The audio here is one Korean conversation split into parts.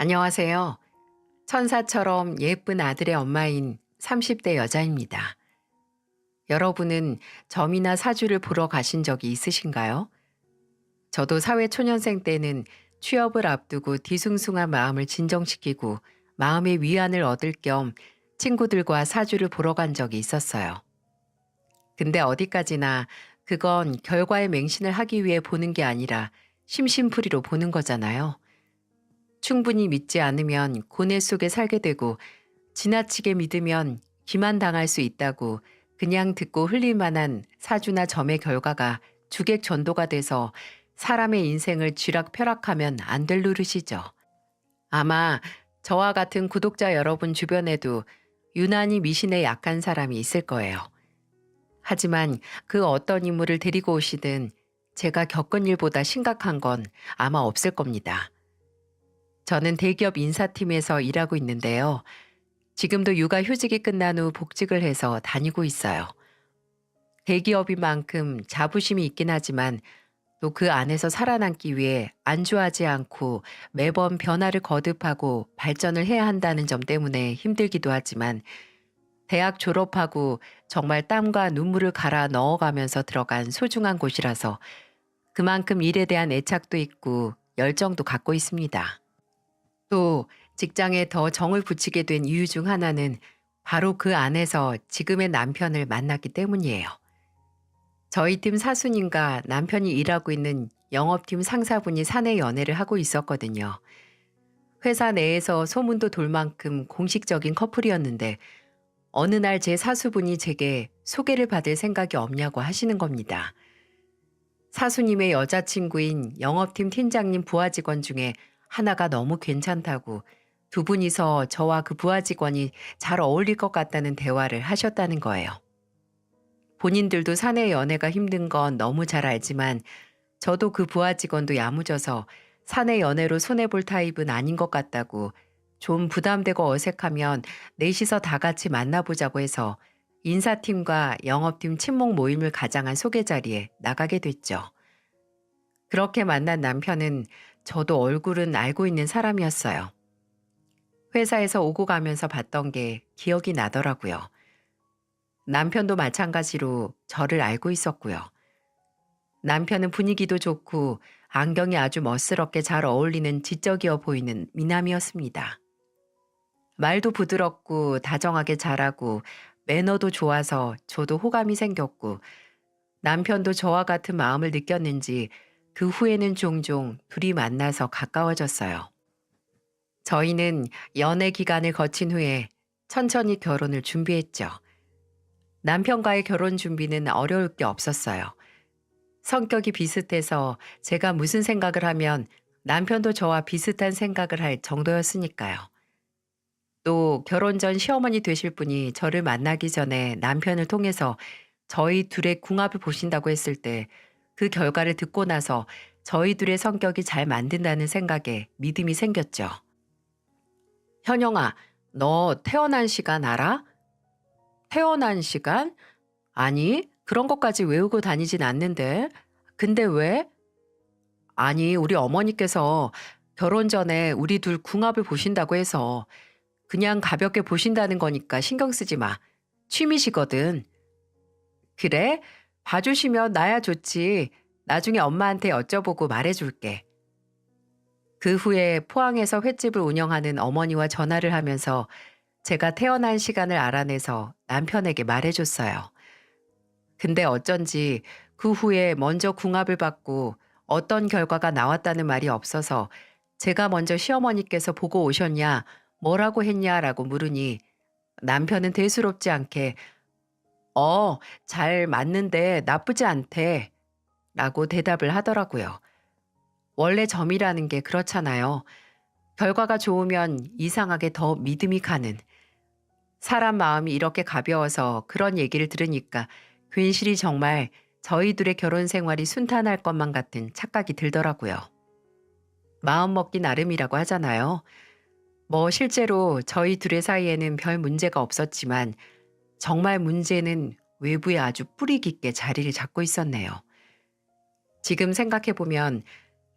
안녕하세요. 천사처럼 예쁜 아들의 엄마인 30대 여자입니다. 여러분은 점이나 사주를 보러 가신 적이 있으신가요? 저도 사회초년생 때는 취업을 앞두고 뒤숭숭한 마음을 진정시키고 마음의 위안을 얻을 겸 친구들과 사주를 보러 간 적이 있었어요. 근데 어디까지나 그건 결과에 맹신을 하기 위해 보는 게 아니라 심심풀이로 보는 거잖아요. 충분히 믿지 않으면 고뇌 속에 살게 되고 지나치게 믿으면 기만당할 수 있다고 그냥 듣고 흘릴 만한 사주나 점의 결과가 주객전도가 돼서 사람의 인생을 쥐락펴락하면 안 될 노릇이죠. 아마 저와 같은 구독자 여러분 주변에도 유난히 미신에 약한 사람이 있을 거예요. 하지만 그 어떤 인물을 데리고 오시든 제가 겪은 일보다 심각한 건 아마 없을 겁니다. 저는 대기업 인사팀에서 일하고 있는데요. 지금도 육아휴직이 끝난 후 복직을 해서 다니고 있어요. 대기업인 만큼 자부심이 있긴 하지만 또 그 안에서 살아남기 위해 안주하지 않고 매번 변화를 거듭하고 발전을 해야 한다는 점 때문에 힘들기도 하지만 대학 졸업하고 정말 땀과 눈물을 갈아 넣어가면서 들어간 소중한 곳이라서 그만큼 일에 대한 애착도 있고 열정도 갖고 있습니다. 또 직장에 더 정을 붙이게 된 이유 중 하나는 바로 그 안에서 지금의 남편을 만났기 때문이에요. 저희 팀 사수님과 남편이 일하고 있는 영업팀 상사분이 사내 연애를 하고 있었거든요. 회사 내에서 소문도 돌 만큼 공식적인 커플이었는데 어느 날 제 사수분이 제게 소개를 받을 생각이 없냐고 하시는 겁니다. 사수님의 여자친구인 영업팀 팀장님 부하 직원 중에 하나가 너무 괜찮다고 두 분이서 저와 그 부하 직원이 잘 어울릴 것 같다는 대화를 하셨다는 거예요. 본인들도 사내 연애가 힘든 건 너무 잘 알지만 저도 그 부하 직원도 야무져서 사내 연애로 손해볼 타입은 아닌 것 같다고 좀 부담되고 어색하면 넷이서 다 같이 만나보자고 해서 인사팀과 영업팀 친목 모임을 가장한 소개 자리에 나가게 됐죠. 그렇게 만난 남편은 저도 얼굴은 알고 있는 사람이었어요. 회사에서 오고 가면서 봤던 게 기억이 나더라고요. 남편도 마찬가지로 저를 알고 있었고요. 남편은 분위기도 좋고 안경이 아주 멋스럽게 잘 어울리는 지적이어 보이는 미남이었습니다. 말도 부드럽고 다정하게 잘하고 매너도 좋아서 저도 호감이 생겼고 남편도 저와 같은 마음을 느꼈는지 그 후에는 종종 둘이 만나서 가까워졌어요. 저희는 연애 기간을 거친 후에 천천히 결혼을 준비했죠. 남편과의 결혼 준비는 어려울 게 없었어요. 성격이 비슷해서 제가 무슨 생각을 하면 남편도 저와 비슷한 생각을 할 정도였으니까요. 또 결혼 전 시어머니 되실 분이 저를 만나기 전에 남편을 통해서 저희 둘의 궁합을 보신다고 했을 때 그 결과를 듣고 나서 저희 둘의 성격이 잘 맞는다는 생각에 믿음이 생겼죠. 현영아, 너 태어난 시간 알아? 태어난 시간? 아니, 그런 것까지 외우고 다니진 않는데. 근데 왜? 아니, 우리 어머니께서 결혼 전에 우리 둘 궁합을 보신다고 해서 그냥 가볍게 보신다는 거니까 신경 쓰지 마. 취미시거든. 그래? 봐주시면 나야 좋지. 나중에 엄마한테 여쭤보고 말해줄게. 그 후에 포항에서 횟집을 운영하는 어머니와 전화를 하면서 제가 태어난 시간을 알아내서 남편에게 말해줬어요. 근데 어쩐지 그 후에 먼저 궁합을 받고 어떤 결과가 나왔다는 말이 없어서 제가 먼저 시어머니께서 보고 오셨냐, 뭐라고 했냐라고 물으니 남편은 대수롭지 않게 잘 맞는데 나쁘지 않대 라고 대답을 하더라고요. 원래 점이라는 게 그렇잖아요. 결과가 좋으면 이상하게 더 믿음이 가는. 사람 마음이 이렇게 가벼워서 그런 얘기를 들으니까 괜시리 정말 저희 둘의 결혼 생활이 순탄할 것만 같은 착각이 들더라고요. 마음 먹기 나름이라고 하잖아요. 뭐 실제로 저희 둘의 사이에는 별 문제가 없었지만 정말 문제는 외부에 아주 뿌리 깊게 자리를 잡고 있었네요. 지금 생각해보면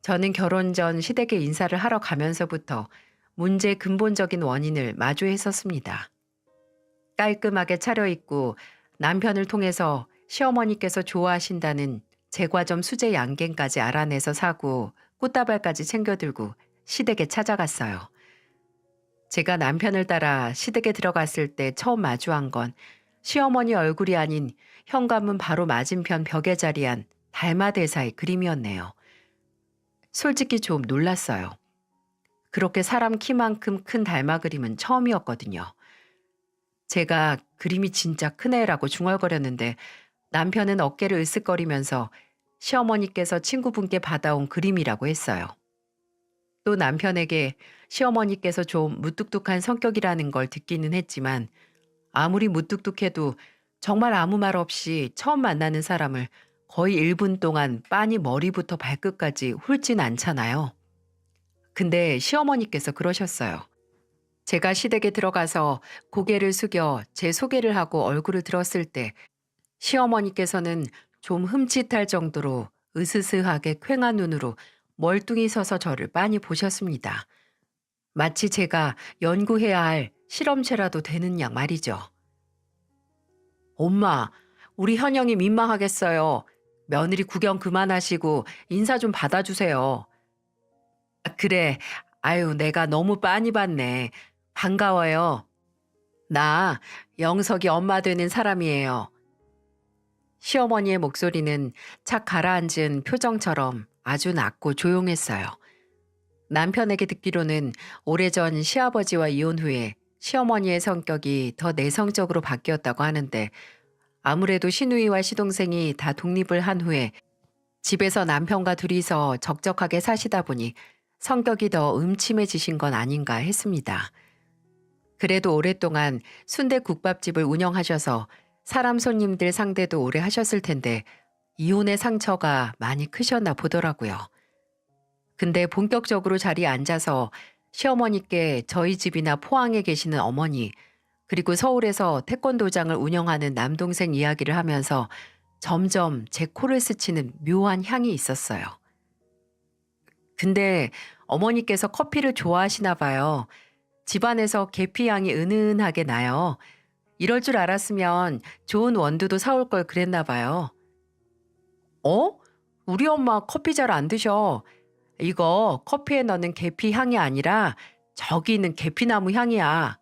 저는 결혼 전 시댁에 인사를 하러 가면서부터 문제의 근본적인 원인을 마주했었습니다. 깔끔하게 차려입고 남편을 통해서 시어머니께서 좋아하신다는 제과점 수제 양갱까지 알아내서 사고 꽃다발까지 챙겨들고 시댁에 찾아갔어요. 제가 남편을 따라 시댁에 들어갔을 때 처음 마주한 건 시어머니 얼굴이 아닌 현관문 바로 맞은편 벽에 자리한 달마대사의 그림이었네요. 솔직히 좀 놀랐어요. 그렇게 사람 키만큼 큰 달마 그림은 처음이었거든요. 제가 그림이 진짜 크네라고 중얼거렸는데 남편은 어깨를 으쓱거리면서 시어머니께서 친구분께 받아온 그림이라고 했어요. 또 남편에게 시어머니께서 좀 무뚝뚝한 성격이라는 걸 듣기는 했지만 아무리 무뚝뚝해도 정말 아무 말 없이 처음 만나는 사람을 거의 1분 동안 빤히 머리부터 발끝까지 훑진 않잖아요. 근데 시어머니께서 그러셨어요. 제가 시댁에 들어가서 고개를 숙여 제 소개를 하고 얼굴을 들었을 때 시어머니께서는 좀 흠칫할 정도로 으스스하게 퀭한 눈으로 멀뚱히 서서 저를 빤히 보셨습니다. 마치 제가 연구해야 할 실험체라도 되는 양 말이죠. 엄마, 우리 현영이 민망하겠어요. 며느리 구경 그만하시고 인사 좀 받아주세요. 아, 그래. 아유, 내가 너무 빤히 봤네. 반가워요. 나 영석이 엄마 되는 사람이에요. 시어머니의 목소리는 착 가라앉은 표정처럼 아주 낮고 조용했어요. 남편에게 듣기로는 오래전 시아버지와 이혼 후에 시어머니의 성격이 더 내성적으로 바뀌었다고 하는데 아무래도 시누이와 시동생이 다 독립을 한 후에 집에서 남편과 둘이서 적적하게 사시다 보니 성격이 더 음침해지신 건 아닌가 했습니다. 그래도 오랫동안 순대국밥집을 운영하셔서 사람 손님들 상대도 오래 하셨을 텐데 이혼의 상처가 많이 크셨나 보더라고요. 근데 본격적으로 자리에 앉아서 시어머니께 저희 집이나 포항에 계시는 어머니, 그리고 서울에서 태권도장을 운영하는 남동생 이야기를 하면서 점점 제 코를 스치는 묘한 향이 있었어요. 근데 어머니께서 커피를 좋아하시나 봐요. 집안에서 계피 향이 은은하게 나요. 이럴 줄 알았으면 좋은 원두도 사올 걸 그랬나 봐요. 어? 우리 엄마 커피 잘 안 드셔. 이거 커피에 넣는 계피 향이 아니라 저기 있는 계피나무 향이야.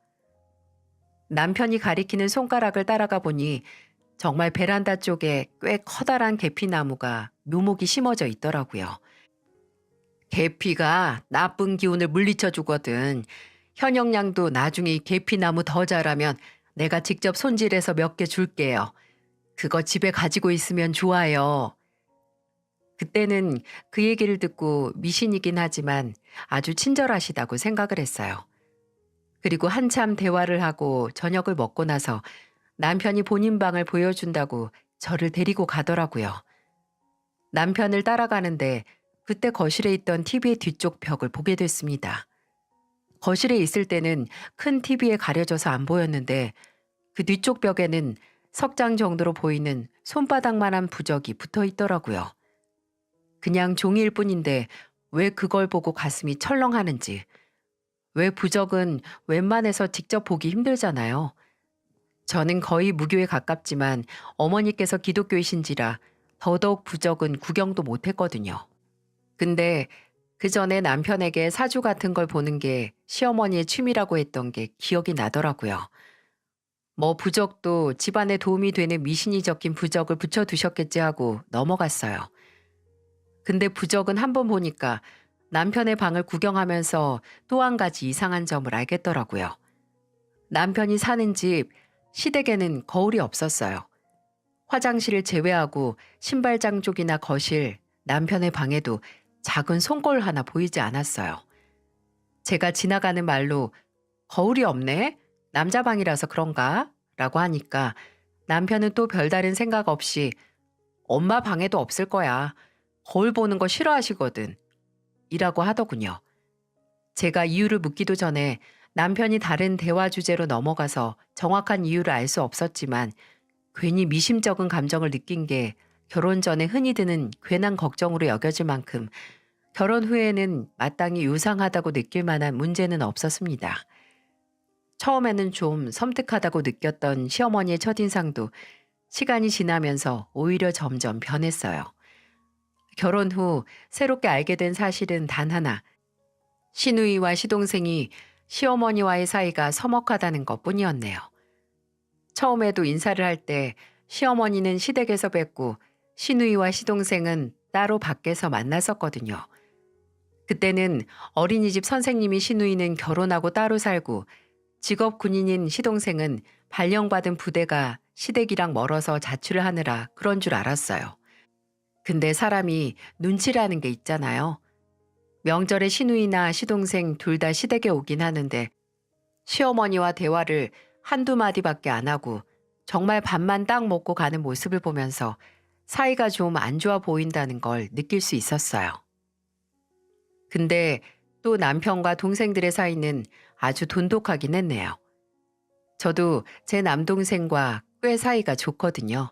남편이 가리키는 손가락을 따라가 보니 정말 베란다 쪽에 꽤 커다란 계피나무가 묘목이 심어져 있더라고요. 계피가 나쁜 기운을 물리쳐 주거든. 현영양도 나중에 이 계피나무 더 자라면 내가 직접 손질해서 몇 개 줄게요. 그거 집에 가지고 있으면 좋아요. 그때는 그 얘기를 듣고 미신이긴 하지만 아주 친절하시다고 생각을 했어요. 그리고 한참 대화를 하고 저녁을 먹고 나서 남편이 본인 방을 보여준다고 저를 데리고 가더라고요. 남편을 따라가는데 그때 거실에 있던 TV의 뒤쪽 벽을 보게 됐습니다. 거실에 있을 때는 큰 TV에 가려져서 안 보였는데 그 뒤쪽 벽에는 석 장 정도로 보이는 손바닥만한 부적이 붙어 있더라고요. 그냥 종이일 뿐인데 왜 그걸 보고 가슴이 철렁하는지. 왜 부적은 웬만해서 직접 보기 힘들잖아요. 저는 거의 무교에 가깝지만 어머니께서 기독교이신지라 더더욱 부적은 구경도 못했거든요. 근데 그 전에 남편에게 사주 같은 걸 보는 게 시어머니의 취미라고 했던 게 기억이 나더라고요. 뭐 부적도 집안에 도움이 되는 미신이 적힌 부적을 붙여두셨겠지 하고 넘어갔어요. 근데 부적은 한 번 보니까 남편의 방을 구경하면서 또 한 가지 이상한 점을 알겠더라고요. 남편이 사는 집 시댁에는 거울이 없었어요. 화장실을 제외하고 신발장 쪽이나 거실, 남편의 방에도 작은 손거울 하나 보이지 않았어요. 제가 지나가는 말로 거울이 없네? 남자 방이라서 그런가? 라고 하니까 남편은 또 별다른 생각 없이 엄마 방에도 없을 거야. 거울 보는 거 싫어하시거든. 이라고 하더군요. 제가 이유를 묻기도 전에 남편이 다른 대화 주제로 넘어가서 정확한 이유를 알 수 없었지만 괜히 미심쩍은 감정을 느낀 게 결혼 전에 흔히 드는 괜한 걱정으로 여겨질 만큼 결혼 후에는 마땅히 유상하다고 느낄 만한 문제는 없었습니다. 처음에는 좀 섬뜩하다고 느꼈던 시어머니의 첫인상도 시간이 지나면서 오히려 점점 변했어요. 결혼 후 새롭게 알게 된 사실은 단 하나, 시누이와 시동생이 시어머니와의 사이가 서먹하다는 것 뿐이었네요. 처음에도 인사를 할 때 시어머니는 시댁에서 뵙고 시누이와 시동생은 따로 밖에서 만났었거든요. 그때는 어린이집 선생님이 시누이는 결혼하고 따로 살고 직업 군인인 시동생은 발령받은 부대가 시댁이랑 멀어서 자취를 하느라 그런 줄 알았어요. 근데 사람이 눈치라는 게 있잖아요. 명절에 시누이나 시동생 둘 다 시댁에 오긴 하는데 시어머니와 대화를 한두 마디밖에 안 하고 정말 밥만 딱 먹고 가는 모습을 보면서 사이가 좀 안 좋아 보인다는 걸 느낄 수 있었어요. 근데 또 남편과 동생들의 사이는 아주 돈독하긴 했네요. 저도 제 남동생과 꽤 사이가 좋거든요.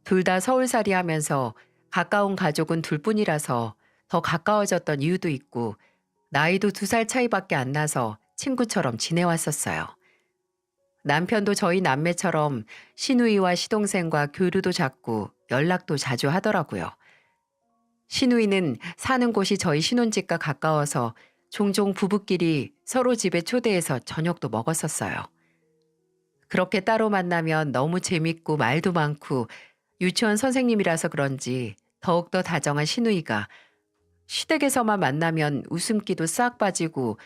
둘 다 서울살이 하면서 가까운 가족은 둘뿐이라서 더 가까워졌던 이유도 있고 나이도 2살 차이밖에 안 나서 친구처럼 지내왔었어요. 남편도 저희 남매처럼 시누이와 시동생과 교류도 잦고 연락도 자주 하더라고요. 시누이는 사는 곳이 저희 신혼집과 가까워서 종종 부부끼리 서로 집에 초대해서 저녁도 먹었었어요. 그렇게 따로 만나면 너무 재밌고 말도 많고 유치원 선생님이라서 그런지 더욱더 다정한 시누이가 시댁에서만 만나면 웃음기도 싹 빠지고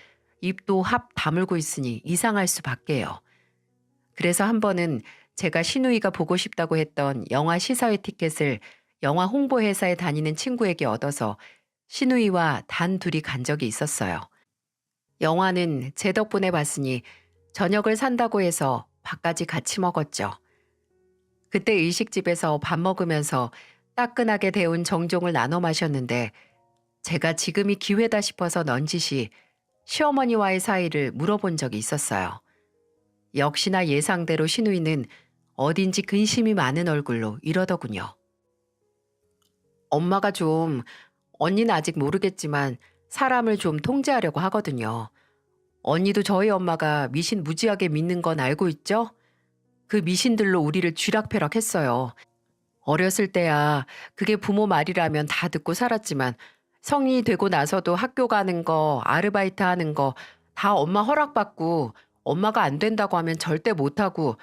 입도 합 다물고 있으니 이상할 수밖에요. 그래서 한 번은 제가 시누이가 보고 싶다고 했던 영화 시사회 티켓을 영화 홍보회사에 다니는 친구에게 얻어서 시누이와 단 둘이 간 적이 있었어요. 영화는 제 덕분에 봤으니 저녁을 산다고 해서 밥까지 같이 먹었죠. 그때 일식집에서 밥 먹으면서 따끈하게 데운 정종을 나눠 마셨는데 제가 지금이 기회다 싶어서 넌지시 시어머니와의 사이를 물어본 적이 있었어요. 역시나 예상대로 시누이는 어딘지 근심이 많은 얼굴로 이러더군요. 엄마가 좀, 언니는 아직 모르겠지만 사람을 좀 통제하려고 하거든요. 언니도 저희 엄마가 미신 무지하게 믿는 건 알고 있죠? 그 미신들로 우리를 쥐락펴락 했어요. 어렸을 때야 그게 부모 말이라면 다 듣고 살았지만 성인이 되고 나서도 학교 가는 거, 아르바이트 하는 거 다 엄마 허락받고 엄마가 안 된다고 하면 절대 못하고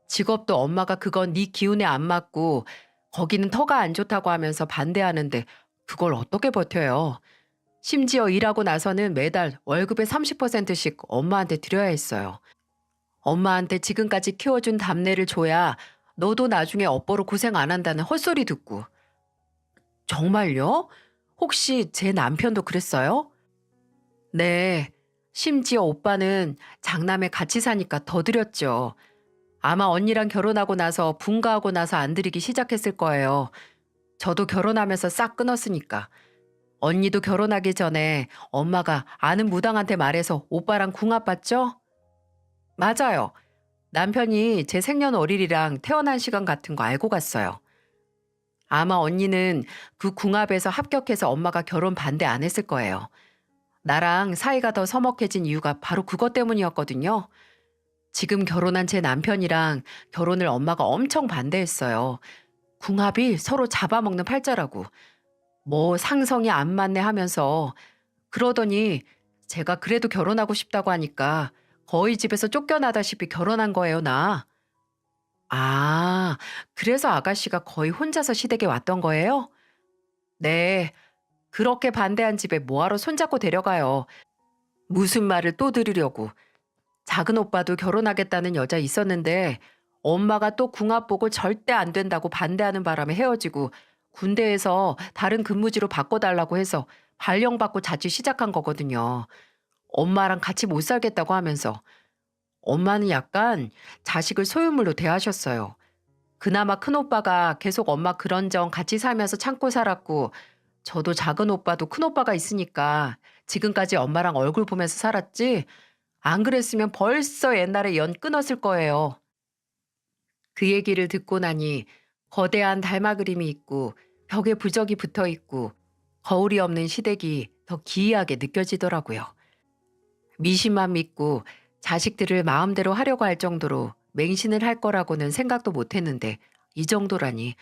직업도 엄마가 그건 네 기운에 안 맞고 거기는 터가 안 좋다고 하면서 반대하는데 그걸 어떻게 버텨요? 심지어 일하고 나서는 매달 월급의 30%씩 엄마한테 드려야 했어요. 엄마한테 지금까지 키워준 답례를 줘야 너도 나중에 업보로 고생 안 한다는 헛소리 듣고. 정말요? 혹시 제 남편도 그랬어요? 네. 심지어 오빠는 장남에 같이 사니까 더 드렸죠. 아마 언니랑 결혼하고 나서 분가하고 나서 안 드리기 시작했을 거예요. 저도 결혼하면서 싹 끊었으니까. 언니도 결혼하기 전에 엄마가 아는 무당한테 말해서 오빠랑 궁합 봤죠? 맞아요. 남편이 제 생년월일이랑 태어난 시간 같은 거 알고 갔어요. 아마 언니는 그 궁합에서 합격해서 엄마가 결혼 반대 안 했을 거예요. 나랑 사이가 더 서먹해진 이유가 바로 그것 때문이었거든요. 지금 결혼한 제 남편이랑 결혼을 엄마가 엄청 반대했어요. 궁합이 서로 잡아먹는 팔자라고. 뭐 상성이 안 맞네 하면서 그러더니 제가 그래도 결혼하고 싶다고 하니까 거의 집에서 쫓겨나다시피 결혼한 거예요, 나. 아, 그래서 아가씨가 거의 혼자서 시댁에 왔던 거예요? 네, 그렇게 반대한 집에 뭐하러 손잡고 데려가요. 무슨 말을 또 들으려고. 작은 오빠도 결혼하겠다는 여자 있었는데 엄마가 또 궁합 보고 절대 안 된다고 반대하는 바람에 헤어지고 군대에서 다른 근무지로 바꿔달라고 해서 발령받고 자취 시작한 거거든요. 엄마랑 같이 못 살겠다고 하면서 엄마는 약간 자식을 소유물로 대하셨어요. 그나마 큰오빠가 계속 엄마 그런 점 같이 살면서 참고 살았고 저도 작은 오빠도 큰오빠가 있으니까 지금까지 엄마랑 얼굴 보면서 살았지 안 그랬으면 벌써 옛날에 연 끊었을 거예요. 그 얘기를 듣고 나니 거대한 달마 그림이 있고 벽에 부적이 붙어 있고 거울이 없는 시댁이 더 기이하게 느껴지더라고요. 미신만 믿고 자식들을 마음대로 하려고 할 정도로 맹신을 할 거라고는 생각도 못 했는데 이 정도라니.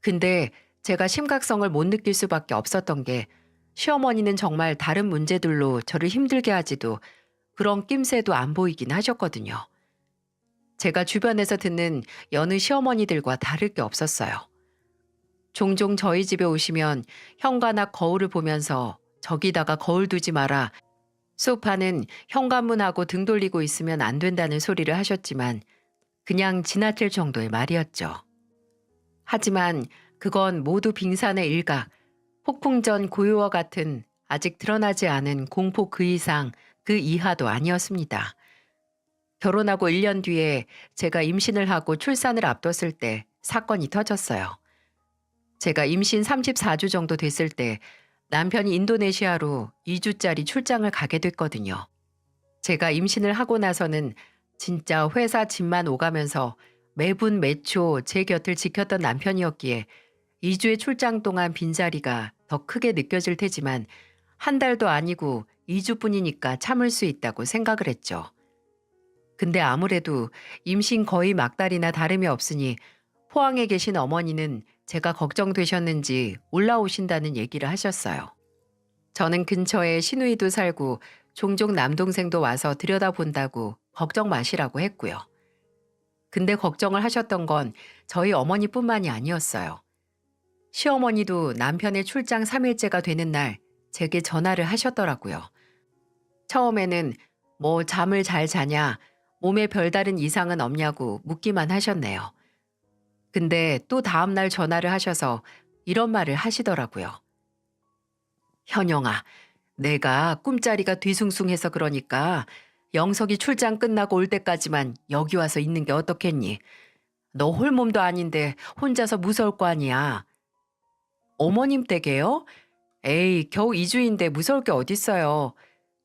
근데 제가 심각성을 못 느낄 수밖에 없었던 게 시어머니는 정말 다른 문제들로 저를 힘들게 하지도 그런 낌새도 안 보이긴 하셨거든요. 제가 주변에서 듣는 여느 시어머니들과 다를 게 없었어요. 종종 저희 집에 오시면 현관앞 거울을 보면서 "저기다가 거울 두지 마라. 소파는 현관문하고 등 돌리고 있으면 안 된다는 소리를 하셨지만 그냥 지나칠 정도의 말이었죠. 하지만 그건 모두 빙산의 일각, 폭풍 전 고요와 같은 아직 드러나지 않은 공포 그 이상 그 이하도 아니었습니다. 결혼하고 1년 뒤에 제가 임신을 하고 출산을 앞뒀을 때 사건이 터졌어요. 제가 임신 34주 정도 됐을 때 남편이 인도네시아로 2주짜리 출장을 가게 됐거든요. 제가 임신을 하고 나서는 진짜 회사 짐만 오가면서 매분 매초 제 곁을 지켰던 남편이었기에 2주의 출장 동안 빈자리가 더 크게 느껴질 테지만 한 달도 아니고 2주뿐이니까 참을 수 있다고 생각을 했죠. 근데 아무래도 임신 거의 막달이나 다름이 없으니 포항에 계신 어머니는 제가 걱정되셨는지 올라오신다는 얘기를 하셨어요. 저는 근처에 시누이도 살고 종종 남동생도 와서 들여다본다고 걱정 마시라고 했고요. 근데 걱정을 하셨던 건 저희 어머니뿐만이 아니었어요. 시어머니도 남편의 출장 3일째가 되는 날 제게 전화를 하셨더라고요. 처음에는 뭐 잠을 잘 자냐, 몸에 별다른 이상은 없냐고 묻기만 하셨네요. 근데 또 다음날 전화를 하셔서 이런 말을 하시더라고요. 현영아, 내가 꿈자리가 뒤숭숭해서 그러니까 영석이 출장 끝나고 올 때까지만 여기 와서 있는 게 어떻겠니? 너 홀몸도 아닌데 혼자서 무서울 거 아니야. 어머님 댁에요? 에이, 겨우 2주인데 무서울 게 어딨어요.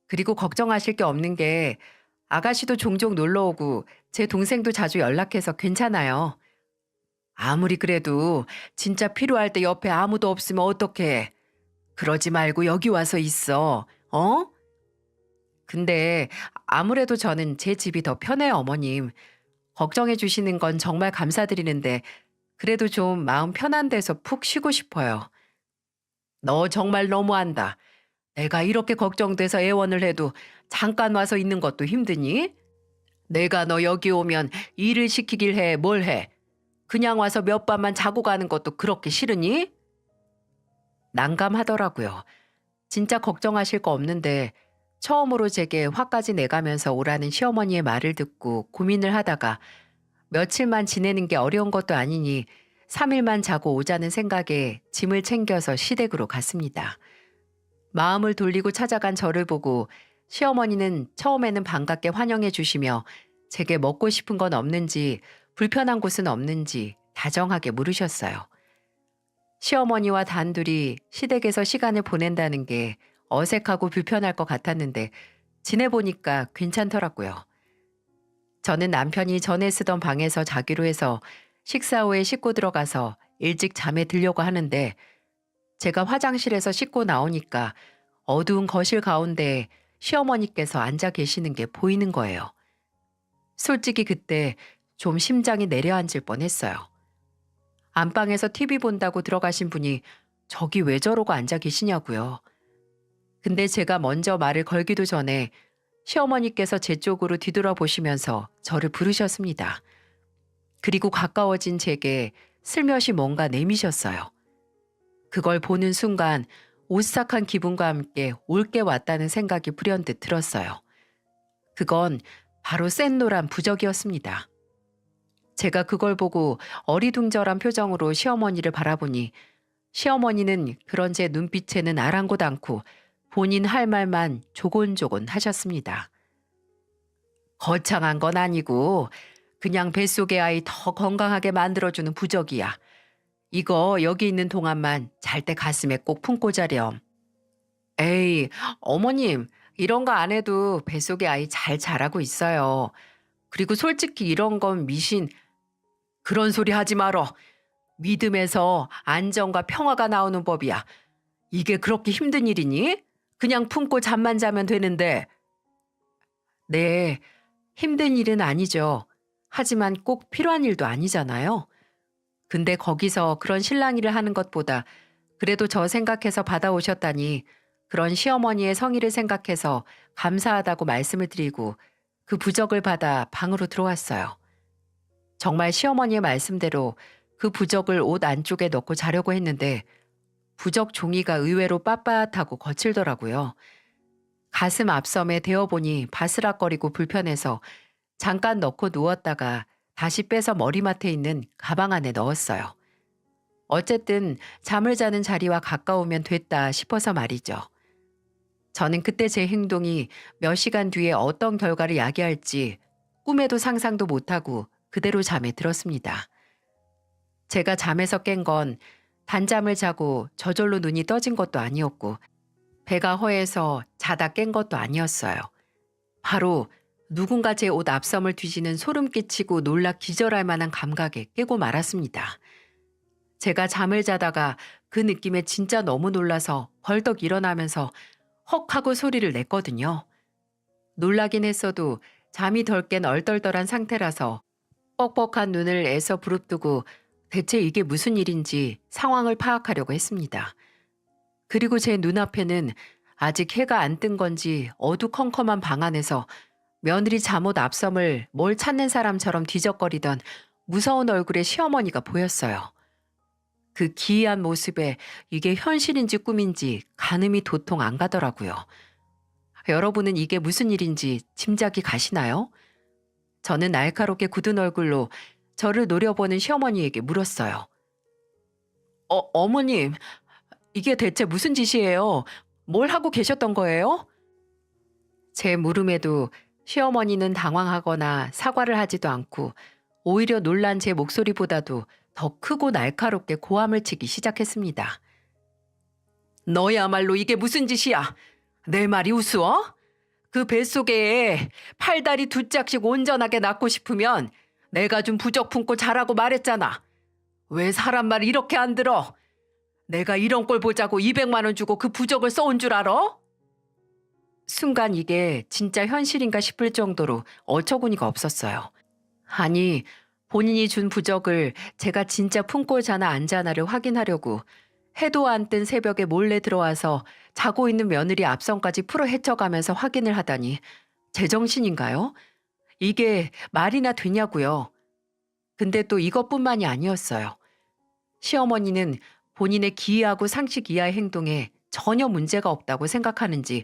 그리고 걱정하실 게 없는 게 아가씨도 종종 놀러 오고 제 동생도 자주 연락해서 괜찮아요. 아무리 그래도 진짜 필요할 때 옆에 아무도 없으면 어떡해. 그러지 말고 여기 와서 있어. 어? 근데 아무래도 저는 제 집이 더 편해요, 어머님. 걱정해 주시는 건 정말 감사드리는데 그래도 좀 마음 편한 데서 푹 쉬고 싶어요. 너 정말 너무한다. 내가 이렇게 걱정돼서 애원을 해도 잠깐 와서 있는 것도 힘드니? 내가 너 여기 오면 일을 시키길 해, 뭘 해? 그냥 와서 몇 밤만 자고 가는 것도 그렇게 싫으니? 난감하더라고요. 진짜 걱정하실 거 없는데 처음으로 제게 화까지 내가면서 오라는 시어머니의 말을 듣고 고민을 하다가 며칠만 지내는 게 어려운 것도 아니니 3일만 자고 오자는 생각에 짐을 챙겨서 시댁으로 갔습니다. 마음을 돌리고 찾아간 저를 보고 시어머니는 처음에는 반갑게 환영해 주시며 제게 먹고 싶은 건 없는지 불편한 곳은 없는지 다정하게 물으셨어요. 시어머니와 단둘이 시댁에서 시간을 보낸다는 게 어색하고 불편할 것 같았는데 지내보니까 괜찮더라고요. 저는 남편이 전에 쓰던 방에서 자기로 해서 식사 후에 씻고 들어가서 일찍 잠에 들려고 하는데 제가 화장실에서 씻고 나오니까 어두운 거실 가운데 시어머니께서 앉아 계시는 게 보이는 거예요. 솔직히 그때 좀 심장이 내려앉을 뻔했어요. 안방에서 TV 본다고 들어가신 분이 저기 왜 저러고 앉아 계시냐고요. 근데 제가 먼저 말을 걸기도 전에 시어머니께서 제 쪽으로 뒤돌아보시면서 저를 부르셨습니다. 그리고 가까워진 제게 슬며시 뭔가 내미셨어요. 그걸 보는 순간 오싹한 기분과 함께 올게 왔다는 생각이 불현듯 들었어요. 그건 바로 센 노란 부적이었습니다. 제가 그걸 보고 어리둥절한 표정으로 시어머니를 바라보니 시어머니는 그런 제 눈빛에는 아랑곳 않고 본인 할 말만 조곤조곤 하셨습니다. 거창한 건 아니고 그냥 뱃속의 아이 더 건강하게 만들어주는 부적이야. 이거 여기 있는 동안만 잘 때 가슴에 꼭 품고 자렴. 에이, 어머님, 이런 거 안 해도 뱃속의 아이 잘 자라고 있어요. 그리고 솔직히 이런 건 미신, 그런 소리 하지 말어. 믿음에서 안정과 평화가 나오는 법이야. 이게 그렇게 힘든 일이니? 그냥 품고 잠만 자면 되는데. 네, 힘든 일은 아니죠. 하지만 꼭 필요한 일도 아니잖아요. 근데 거기서 그런 실랑이를 하는 것보다 그래도 저 생각해서 받아오셨다니 그런 시어머니의 성의를 생각해서 감사하다고 말씀을 드리고 그 부적을 받아 방으로 들어왔어요. 정말 시어머니의 말씀대로 그 부적을 옷 안쪽에 넣고 자려고 했는데 부적 종이가 의외로 빳빳하고 거칠더라고요. 가슴 앞섬에 대어보니 바스락거리고 불편해서 잠깐 넣고 누웠다가 다시 빼서 머리맡에 있는 가방 안에 넣었어요. 어쨌든 잠을 자는 자리와 가까우면 됐다 싶어서 말이죠. 저는 그때 제 행동이 몇 시간 뒤에 어떤 결과를 야기할지 꿈에도 상상도 못하고 그대로 잠에 들었습니다. 제가 잠에서 깬 건 단잠을 자고 저절로 눈이 떠진 것도 아니었고 배가 허해서 자다 깬 것도 아니었어요. 바로 누군가 제 옷 앞섬을 뒤지는 소름 끼치고 놀라 기절할 만한 감각에 깨고 말았습니다. 제가 잠을 자다가 그 느낌에 진짜 너무 놀라서 벌떡 일어나면서 헉 하고 소리를 냈거든요. 놀라긴 했어도 잠이 덜 깬 얼떨떨한 상태라서 뻑뻑한 눈을 애써 부릅뜨고 대체 이게 무슨 일인지 상황을 파악하려고 했습니다. 그리고 제 눈앞에는 아직 해가 안 뜬 건지 어두컴컴한 방 안에서 며느리 잠옷 앞섬을 뭘 찾는 사람처럼 뒤적거리던 무서운 얼굴의 시어머니가 보였어요. 그 기이한 모습에 이게 현실인지 꿈인지 가늠이 도통 안 가더라고요. 여러분은 이게 무슨 일인지 짐작이 가시나요? 저는 날카롭게 굳은 얼굴로 저를 노려보는 시어머니에게 물었어요. 어머님, 이게 대체 무슨 짓이에요? 뭘 하고 계셨던 거예요? 제 물음에도 시어머니는 당황하거나 사과를 하지도 않고 오히려 놀란 제 목소리보다도 더 크고 날카롭게 고함을 치기 시작했습니다. 너야말로 이게 무슨 짓이야? 내 말이 우스워? 그 뱃속에 팔다리 두 짝씩 온전하게 낳고 싶으면 내가 좀 부적 품고 자라고 말했잖아. 왜 사람 말 이렇게 안 들어? 내가 이런 꼴 보자고 200만 원 주고 그 부적을 써온 줄 알아? 순간 이게 진짜 현실인가 싶을 정도로 어처구니가 없었어요. 아니, 본인이 준 부적을 제가 진짜 품고 자나 안 자나를 확인하려고 해도 안 뜬 새벽에 몰래 들어와서 자고 있는 며느리 앞선까지 풀어 헤쳐가면서 확인을 하다니 제정신인가요? 이게 말이나 되냐고요. 근데 또 이것뿐만이 아니었어요. 시어머니는 본인의 기이하고 상식 이하의 행동에 전혀 문제가 없다고 생각하는지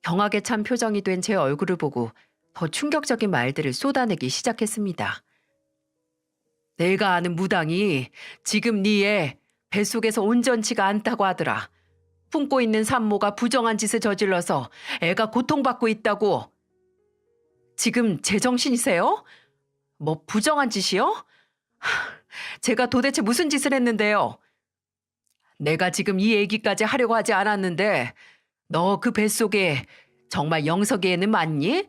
경악에 찬 표정이 된 제 얼굴을 보고 더 충격적인 말들을 쏟아내기 시작했습니다. 내가 아는 무당이 지금 네 애 뱃속에서 온전치가 않다고 하더라. 품고 있는 산모가 부정한 짓을 저질러서 애가 고통받고 있다고. 지금 제정신이세요? 뭐 부정한 짓이요? 제가 도대체 무슨 짓을 했는데요? 내가 지금 이 얘기까지 하려고 하지 않았는데 너 그 뱃속에 정말 영석이 애는 맞니?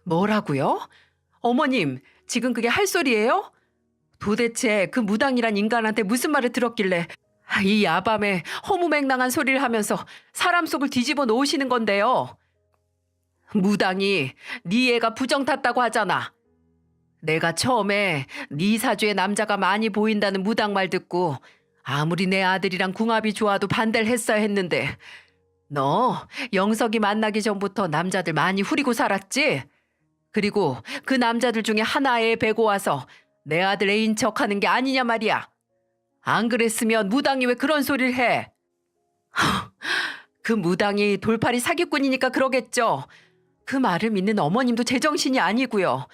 뭐라고요? 어머님, 지금 그게 할 소리예요? 도대체 그 무당이란 인간한테 무슨 말을 들었길래 이 야밤에 허무맹랑한 소리를 하면서 사람 속을 뒤집어 놓으시는 건데요. 무당이 네 애가 부정 탔다고 하잖아. 내가 처음에 네 사주에 남자가 많이 보인다는 무당 말 듣고 아무리 내 아들이랑 궁합이 좋아도 반대를 했어야 했는데 너 영석이 만나기 전부터 남자들 많이 후리고 살았지? 그리고 그 남자들 중에 하나에 베고 와서 내 아들 애인 척하는 게 아니냐 말이야. 안 그랬으면 무당이 왜 그런 소리를 해? 그 무당이 돌팔이 사기꾼이니까 그러겠죠. 그 말을 믿는 어머님도 제정신이 아니고요.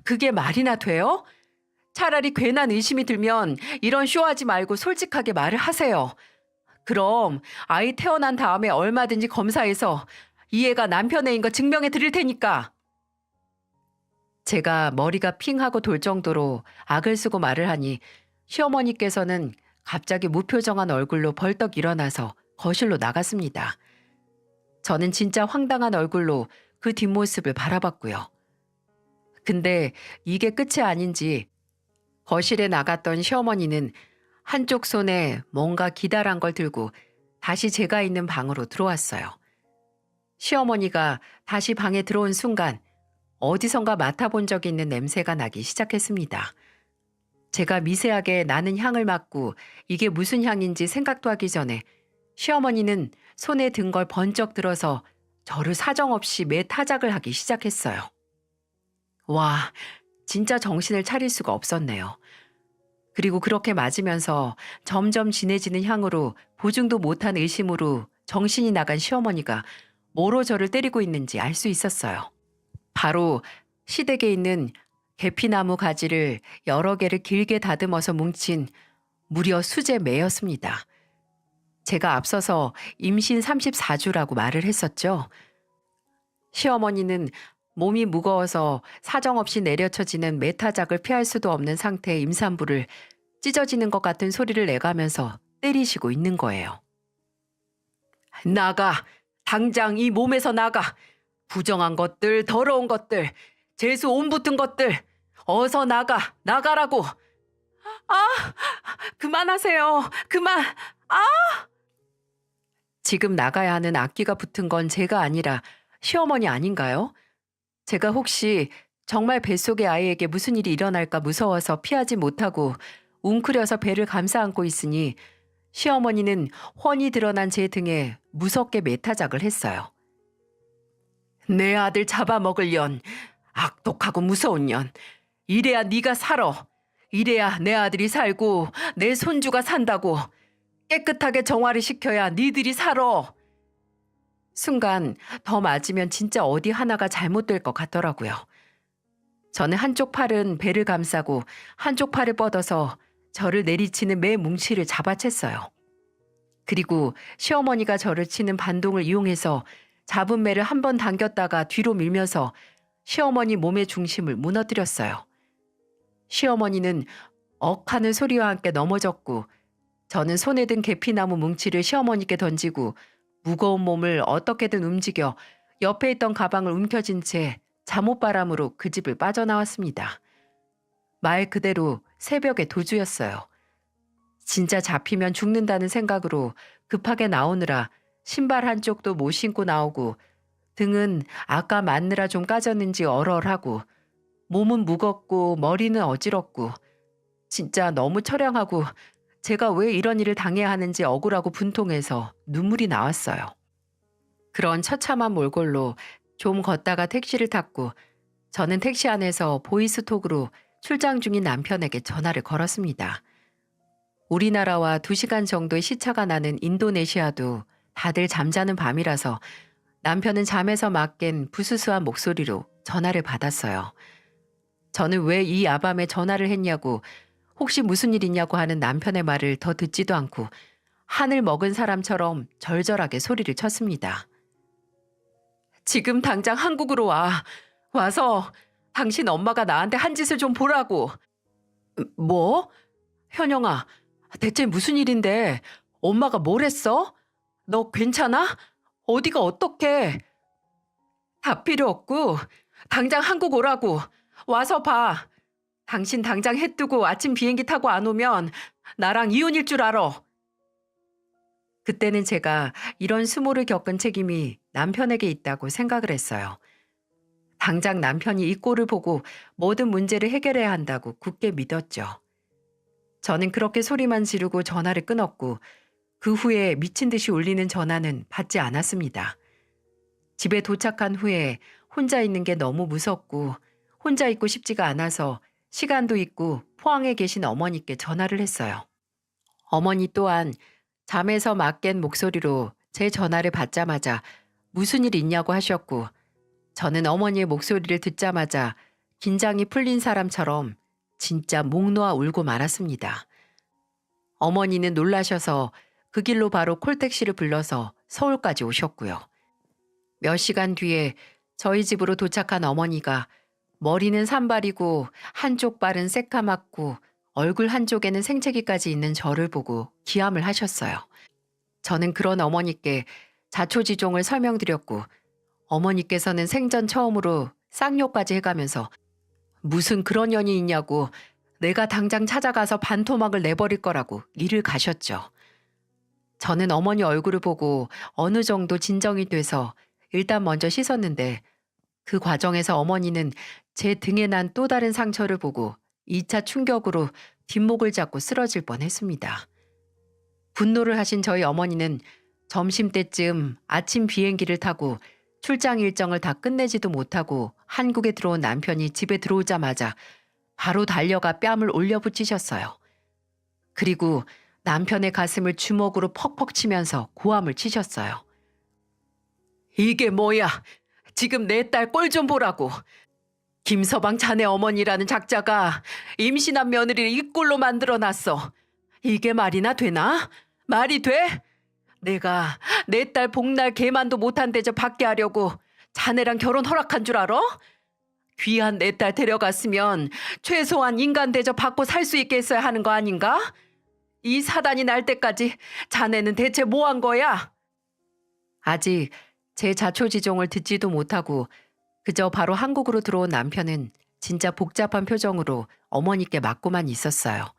그게 말이나 돼요? 차라리 괜한 의심이 들면 이런 쇼하지 말고 솔직하게 말을 하세요. 그럼 아이 태어난 다음에 얼마든지 검사해서 이 애가 남편 애인 거 증명해 드릴 테니까. 제가 머리가 핑하고 돌 정도로 악을 쓰고 말을 하니 시어머니께서는 갑자기 무표정한 얼굴로 벌떡 일어나서 거실로 나갔습니다. 저는 진짜 황당한 얼굴로 그 뒷모습을 바라봤고요. 근데 이게 끝이 아닌지 거실에 나갔던 시어머니는 한쪽 손에 뭔가 기다란 걸 들고 다시 제가 있는 방으로 들어왔어요. 시어머니가 다시 방에 들어온 순간 어디선가 맡아본 적이 있는 냄새가 나기 시작했습니다. 제가 미세하게 나는 향을 맡고 이게 무슨 향인지 생각도 하기 전에 시어머니는 손에 든 걸 번쩍 들어서 저를 사정없이 매타작을 하기 시작했어요. 와, 진짜 정신을 차릴 수가 없었네요. 그리고 그렇게 맞으면서 점점 진해지는 향으로 보증도 못한 의심으로 정신이 나간 시어머니가 뭐로 저를 때리고 있는지 알 수 있었어요. 바로 시댁에 있는 계피나무 가지를 여러 개를 길게 다듬어서 뭉친 무려 수제 매였습니다. 제가 앞서서 임신 34주라고 말을 했었죠. 시어머니는 몸이 무거워서 사정없이 내려쳐지는 매타작을 피할 수도 없는 상태의 임산부를 찢어지는 것 같은 소리를 내가면서 때리시고 있는 거예요. 나가! 당장 이 몸에서 나가! 부정한 것들, 더러운 것들, 재수 온 붙은 것들, 어서 나가! 나가라고! 아! 그만하세요! 그만! 아! 지금 나가야 하는 악기가 붙은 건 제가 아니라 시어머니 아닌가요? 제가 혹시 정말 뱃속의 아이에게 무슨 일이 일어날까 무서워서 피하지 못하고 웅크려서 배를 감싸 안고 있으니 시어머니는 훤히 드러난 제 등에 무섭게 매타작을 했어요. 내 아들 잡아먹을 년, 악독하고 무서운 년. 이래야 네가 살아. 이래야 내 아들이 살고 내 손주가 산다고. 깨끗하게 정화를 시켜야 니들이 살아. 순간 더 맞으면 진짜 어디 하나가 잘못될 것 같더라고요. 저는 한쪽 팔은 배를 감싸고 한쪽 팔을 뻗어서 저를 내리치는 매 뭉치를 잡아챘어요. 그리고 시어머니가 저를 치는 반동을 이용해서 잡은 매를 한 번 당겼다가 뒤로 밀면서 시어머니 몸의 중심을 무너뜨렸어요. 시어머니는 억 하는 소리와 함께 넘어졌고 저는 손에 든 계피나무 뭉치를 시어머니께 던지고 무거운 몸을 어떻게든 움직여 옆에 있던 가방을 움켜쥔 채 잠옷바람으로 그 집을 빠져나왔습니다. 말 그대로 새벽의 도주였어요. 진짜 잡히면 죽는다는 생각으로 급하게 나오느라 신발 한쪽도 못 신고 나오고 등은 아까 맞느라 좀 까졌는지 얼얼하고 몸은 무겁고 머리는 어지럽고 진짜 너무 처량하고 제가 왜 이런 일을 당해야 하는지 억울하고 분통해서 눈물이 나왔어요. 그런 처참한 몰골로 좀 걷다가 택시를 탔고 저는 택시 안에서 보이스톡으로 출장 중인 남편에게 전화를 걸었습니다. 우리나라와 2시간 정도의 시차가 나는 인도네시아도 다들 잠자는 밤이라서 남편은 잠에서 막 깬 부스스한 목소리로 전화를 받았어요. 저는 왜 이 야밤에 전화를 했냐고 혹시 무슨 일 있냐고 하는 남편의 말을 더 듣지도 않고 한을 먹은 사람처럼 절절하게 소리를 쳤습니다. 지금 당장 한국으로 와. 와서 당신 엄마가 나한테 한 짓을 좀 보라고. 뭐? 현영아, 대체 무슨 일인데? 엄마가 뭘 했어? 너 괜찮아? 어디가 어떡해? 다 필요 없고 당장 한국 오라고. 와서 봐. 당신 당장 해 뜨고 아침 비행기 타고 안 오면 나랑 이혼일 줄 알아. 그때는 제가 이런 수모를 겪은 책임이 남편에게 있다고 생각을 했어요. 당장 남편이 이 꼴을 보고 모든 문제를 해결해야 한다고 굳게 믿었죠. 저는 그렇게 소리만 지르고 전화를 끊었고 그 후에 미친 듯이 울리는 전화는 받지 않았습니다. 집에 도착한 후에 혼자 있는 게 너무 무섭고 혼자 있고 싶지가 않아서 시간도 있고 포항에 계신 어머니께 전화를 했어요. 어머니 또한 잠에서 막 깬 목소리로 제 전화를 받자마자 무슨 일 있냐고 하셨고 저는 어머니의 목소리를 듣자마자 긴장이 풀린 사람처럼 진짜 목 놓아 울고 말았습니다. 어머니는 놀라셔서 그 길로 바로 콜택시를 불러서 서울까지 오셨고요. 몇 시간 뒤에 저희 집으로 도착한 어머니가 머리는 산발이고 한쪽 발은 새까맣고 얼굴 한쪽에는 생채기까지 있는 저를 보고 기함을 하셨어요. 저는 그런 어머니께 자초지종을 설명드렸고 어머니께서는 생전 처음으로 쌍욕까지 해가면서 무슨 그런 년이 있냐고 내가 당장 찾아가서 반토막을 내버릴 거라고 일을 가셨죠. 저는 어머니 얼굴을 보고 어느 정도 진정이 돼서 일단 먼저 씻었는데 그 과정에서 어머니는 제 등에 난 또 다른 상처를 보고 2차 충격으로 뒷목을 잡고 쓰러질 뻔했습니다. 분노를 하신 저희 어머니는 점심때쯤 아침 비행기를 타고 출장 일정을 다 끝내지도 못하고 한국에 들어온 남편이 집에 들어오자마자 바로 달려가 뺨을 올려붙이셨어요. 그리고 남편의 가슴을 주먹으로 퍽퍽 치면서 고함을 치셨어요. 이게 뭐야? 지금 내 딸 꼴 좀 보라고. 김서방 자네 어머니라는 작자가 임신한 며느리를 이 꼴로 만들어놨어. 이게 말이나 되나? 말이 돼? 내가 내 딸 복날 개만도 못한 대접 받게 하려고 자네랑 결혼 허락한 줄 알아? 귀한 내 딸 데려갔으면 최소한 인간 대접 받고 살 수 있게 했어야 하는 거 아닌가? 이 사단이 날 때까지 자네는 대체 뭐 한 거야? 아직 제 자초지종을 듣지도 못하고 그저 바로 한국으로 들어온 남편은 진짜 복잡한 표정으로 어머니께 맞고만 있었어요.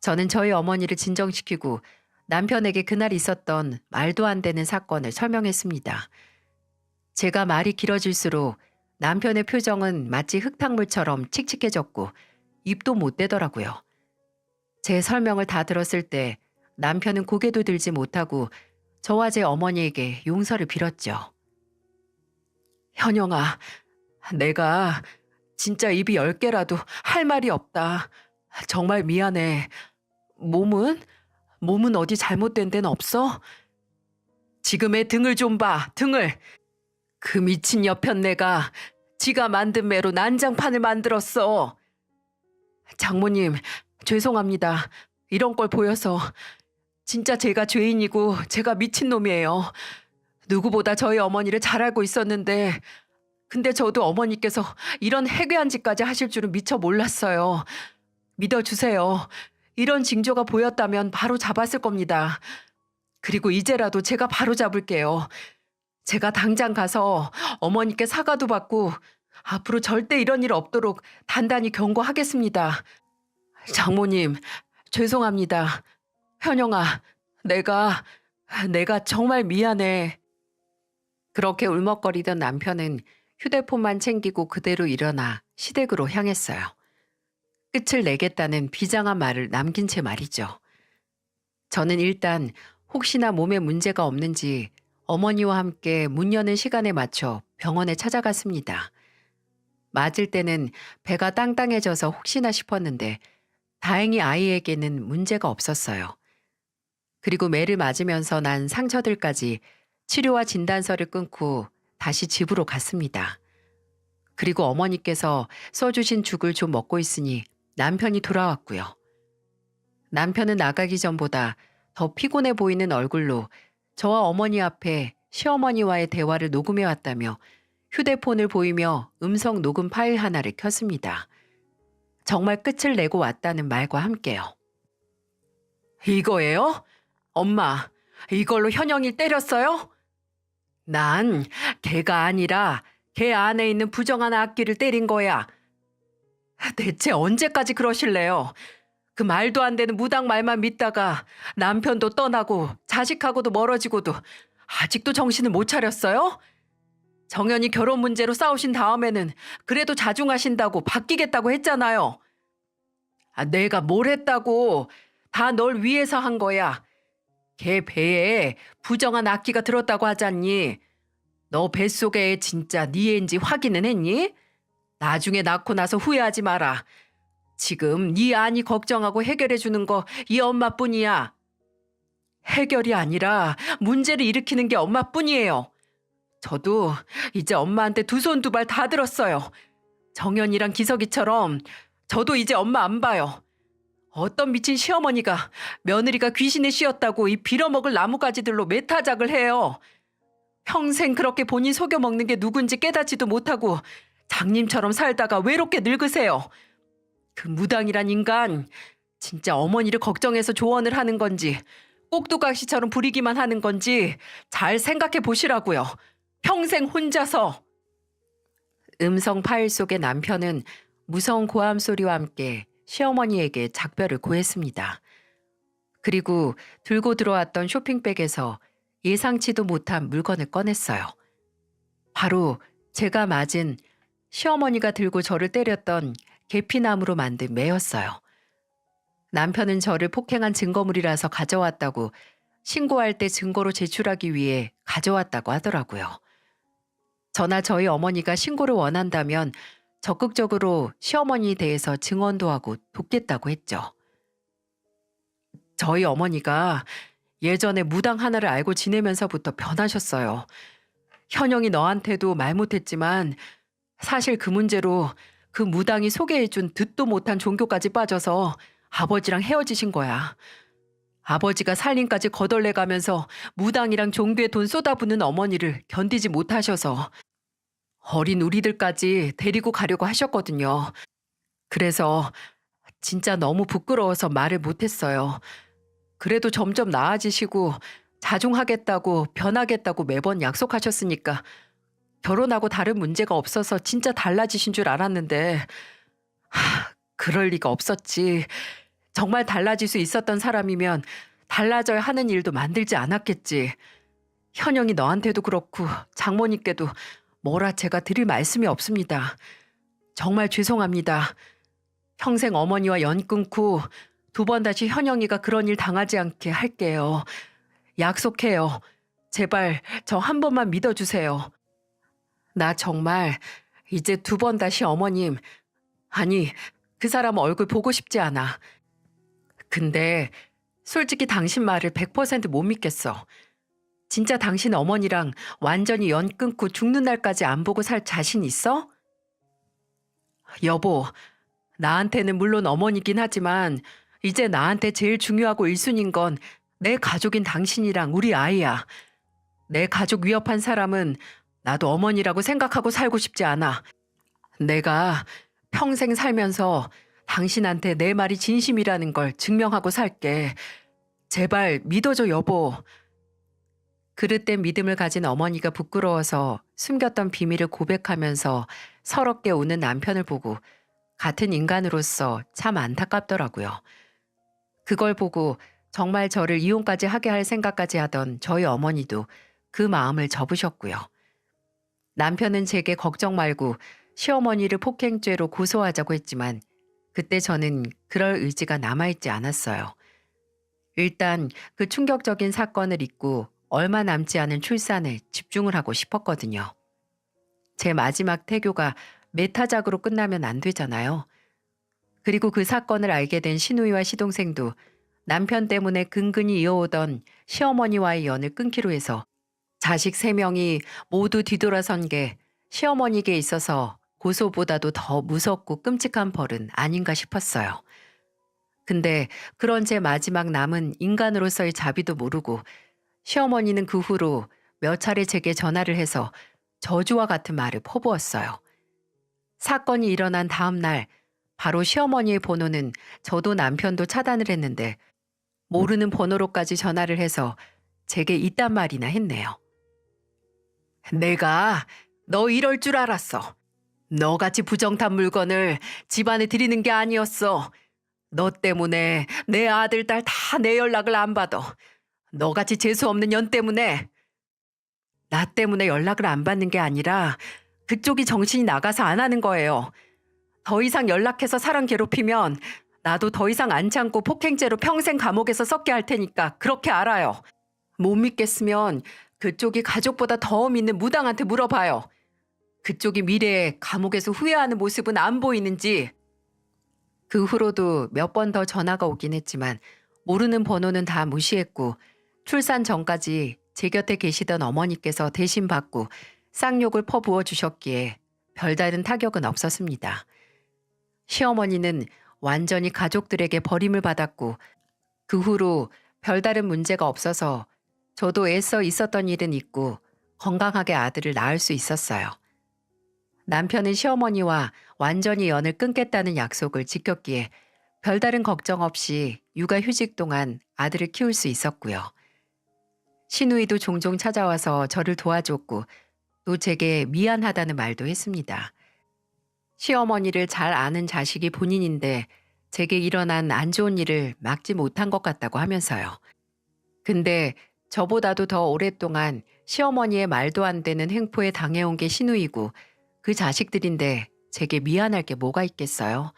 저는 저희 어머니를 진정시키고 남편에게 그날 있었던 말도 안 되는 사건을 설명했습니다. 제가 말이 길어질수록 남편의 표정은 마치 흙탕물처럼 칙칙해졌고 입도 못 대더라고요. 제 설명을 다 들었을 때 남편은 고개도 들지 못하고 저와 제 어머니에게 용서를 빌었죠. 현영아, 내가 진짜 입이 10개라도 할 말이 없다. 정말 미안해. 몸은? 몸은 어디 잘못된 데는 없어? 지금의 등을 좀 봐, 등을. 그 미친 여편네가 지가 만든 매로 난장판을 만들었어. 장모님, 죄송합니다. 이런 걸 보여서. 진짜 제가 죄인이고 제가 미친놈이에요. 누구보다 저희 어머니를 잘 알고 있었는데 근데 저도 어머니께서 이런 해괴한 짓까지 하실 줄은 미처 몰랐어요. 믿어주세요. 이런 징조가 보였다면 바로 잡았을 겁니다. 그리고 이제라도 제가 바로 잡을게요. 제가 당장 가서 어머니께 사과도 받고 앞으로 절대 이런 일 없도록 단단히 경고하겠습니다. 장모님, 죄송합니다. 현영아, 내가 정말 미안해. 그렇게 울먹거리던 남편은 휴대폰만 챙기고 그대로 일어나 시댁으로 향했어요. 끝을 내겠다는 비장한 말을 남긴 채 말이죠. 저는 일단 혹시나 몸에 문제가 없는지 어머니와 함께 문 여는 시간에 맞춰 병원에 찾아갔습니다. 맞을 때는 배가 땅땅해져서 혹시나 싶었는데 다행히 아이에게는 문제가 없었어요. 그리고 매를 맞으면서 난 상처들까지 치료와 진단서를 끊고 다시 집으로 갔습니다. 그리고 어머니께서 써주신 죽을 좀 먹고 있으니 남편이 돌아왔고요. 남편은 나가기 전보다 더 피곤해 보이는 얼굴로 저와 어머니 앞에 시어머니와의 대화를 녹음해 왔다며 휴대폰을 보이며 음성 녹음 파일 하나를 켰습니다. 정말 끝을 내고 왔다는 말과 함께요. 이거예요? 엄마, 이걸로 현영이 때렸어요? 난 걔가 아니라 걔 안에 있는 부정한 악기를 때린 거야. 대체 언제까지 그러실래요? 그 말도 안 되는 무당 말만 믿다가 남편도 떠나고 자식하고도 멀어지고도 아직도 정신을 못 차렸어요? 정연이 결혼 문제로 싸우신 다음에는 그래도 자중하신다고 바뀌겠다고 했잖아요. 내가 뭘 했다고. 다 널 위해서 한 거야. 걔 배에 부정한 악기가 들었다고 하잖니. 너 뱃속에 진짜 네 애인지 확인은 했니? 나중에 낳고 나서 후회하지 마라. 지금 네 아니 걱정하고 해결해 주는 거 이 엄마뿐이야. 해결이 아니라 문제를 일으키는 게 엄마뿐이에요. 저도 이제 엄마한테 두 손 두 발 다 들었어요. 정연이랑 기석이처럼 저도 이제 엄마 안 봐요. 어떤 미친 시어머니가 며느리가 귀신에 씌었다고 이 빌어먹을 나뭇가지들로 매타작을 해요. 평생 그렇게 본인 속여먹는 게 누군지 깨닫지도 못하고 장님처럼 살다가 외롭게 늙으세요. 그 무당이란 인간 진짜 어머니를 걱정해서 조언을 하는 건지 꼭두각시처럼 부리기만 하는 건지 잘 생각해 보시라고요. 평생 혼자서. 음성 파일 속의 남편은 무서운 고함 소리와 함께 시어머니에게 작별을 고했습니다. 그리고 들고 들어왔던 쇼핑백에서 예상치도 못한 물건을 꺼냈어요. 바로 제가 맞은 시어머니가 들고 저를 때렸던 계피나무로 만든 매였어요. 남편은 저를 폭행한 증거물이라서 가져왔다고 신고할 때 증거로 제출하기 위해 가져왔다고 하더라고요. 저나 저희 어머니가 신고를 원한다면 적극적으로 시어머니에 대해서 증언도 하고 돕겠다고 했죠. 저희 어머니가 예전에 무당 하나를 알고 지내면서부터 변하셨어요. 현영이 너한테도 말 못했지만 사실 그 문제로 그 무당이 소개해준 듣도 못한 종교까지 빠져서 아버지랑 헤어지신 거야. 아버지가 살림까지 거덜내가면서 무당이랑 종교에 돈 쏟아부는 어머니를 견디지 못하셔서 어린 우리들까지 데리고 가려고 하셨거든요. 그래서 진짜 너무 부끄러워서 말을 못했어요. 그래도 점점 나아지시고 자중하겠다고 변하겠다고 매번 약속하셨으니까 결혼하고 다른 문제가 없어서 진짜 달라지신 줄 알았는데 그럴 리가 없었지. 정말 달라질 수 있었던 사람이면 달라져야 하는 일도 만들지 않았겠지. 현영이 너한테도 그렇고 장모님께도 뭐라 제가 드릴 말씀이 없습니다. 정말 죄송합니다. 평생 어머니와 연 끊고 두 번 다시 현영이가 그런 일 당하지 않게 할게요. 약속해요. 제발 저 한 번만 믿어주세요. 나 정말 이제 두 번 다시 어머님, 아니 그 사람 얼굴 보고 싶지 않아. 근데 솔직히 당신 말을 100%못 믿겠어. 진짜 당신 어머니랑 완전히 연 끊고 죽는 날까지 안 보고 살 자신 있어? 여보, 나한테는 물론 어머니긴 하지만 이제 나한테 제일 중요하고 1순위인 건 내 가족인 당신이랑 우리 아이야. 내 가족 위협한 사람은 나도 어머니라고 생각하고 살고 싶지 않아. 내가 평생 살면서 당신한테 내 말이 진심이라는 걸 증명하고 살게. 제발 믿어줘, 여보. 그릇된 믿음을 가진 어머니가 부끄러워서 숨겼던 비밀을 고백하면서 서럽게 우는 남편을 보고 같은 인간으로서 참 안타깝더라고요. 그걸 보고 정말 저를 이혼까지 하게 할 생각까지 하던 저희 어머니도 그 마음을 접으셨고요. 남편은 제게 걱정 말고 시어머니를 폭행죄로 고소하자고 했지만 그때 저는 그럴 의지가 남아있지 않았어요. 일단 그 충격적인 사건을 잊고 얼마 남지 않은 출산에 집중을 하고 싶었거든요. 제 마지막 태교가 메타작으로 끝나면 안 되잖아요. 그리고 그 사건을 알게 된 시누이와 시동생도 남편 때문에 근근히 이어오던 시어머니와의 연을 끊기로 해서 자식 3명이 모두 뒤돌아선 게 시어머니에게 있어서 고소보다도 더 무섭고 끔찍한 벌은 아닌가 싶었어요. 근데 그런 제 마지막 남은 인간으로서의 자비도 모르고 시어머니는 그 후로 몇 차례 제게 전화를 해서 저주와 같은 말을 퍼부었어요. 사건이 일어난 다음 날 바로 시어머니의 번호는 저도 남편도 차단을 했는데 모르는 번호로까지 전화를 해서 제게 이딴 말이나 했네요. 내가 너 이럴 줄 알았어. 너같이 부정탄 물건을 집안에 들이는 게 아니었어. 너 때문에 내 아들, 딸 다 내 연락을 안 받아. 너같이 재수없는 년 때문에. 나 때문에 연락을 안 받는 게 아니라 그쪽이 정신이 나가서 안 하는 거예요. 더 이상 연락해서 사람 괴롭히면 나도 더 이상 안 참고 폭행죄로 평생 감옥에서 썩게 할 테니까 그렇게 알아요. 못 믿겠으면 그쪽이 가족보다 더 믿는 무당한테 물어봐요. 그쪽이 미래에 감옥에서 후회하는 모습은 안 보이는지. 그 후로도 몇 번 더 전화가 오긴 했지만 모르는 번호는 다 무시했고 출산 전까지 제 곁에 계시던 어머니께서 대신 받고 쌍욕을 퍼부어 주셨기에 별다른 타격은 없었습니다. 시어머니는 완전히 가족들에게 버림을 받았고 그 후로 별다른 문제가 없어서 저도 애써 있었던 일은 잊고 건강하게 아들을 낳을 수 있었어요. 남편은 시어머니와 완전히 연을 끊겠다는 약속을 지켰기에 별다른 걱정 없이 육아휴직 동안 아들을 키울 수 있었고요. 시누이도 종종 찾아와서 저를 도와줬고 또 제게 미안하다는 말도 했습니다. 시어머니를 잘 아는 자식이 본인인데 제게 일어난 안 좋은 일을 막지 못한 것 같다고 하면서요. 근데 저보다도 더 오랫동안 시어머니의 말도 안 되는 횡포에 당해온 게 시누이고 그 자식들인데 제게 미안할 게 뭐가 있겠어요.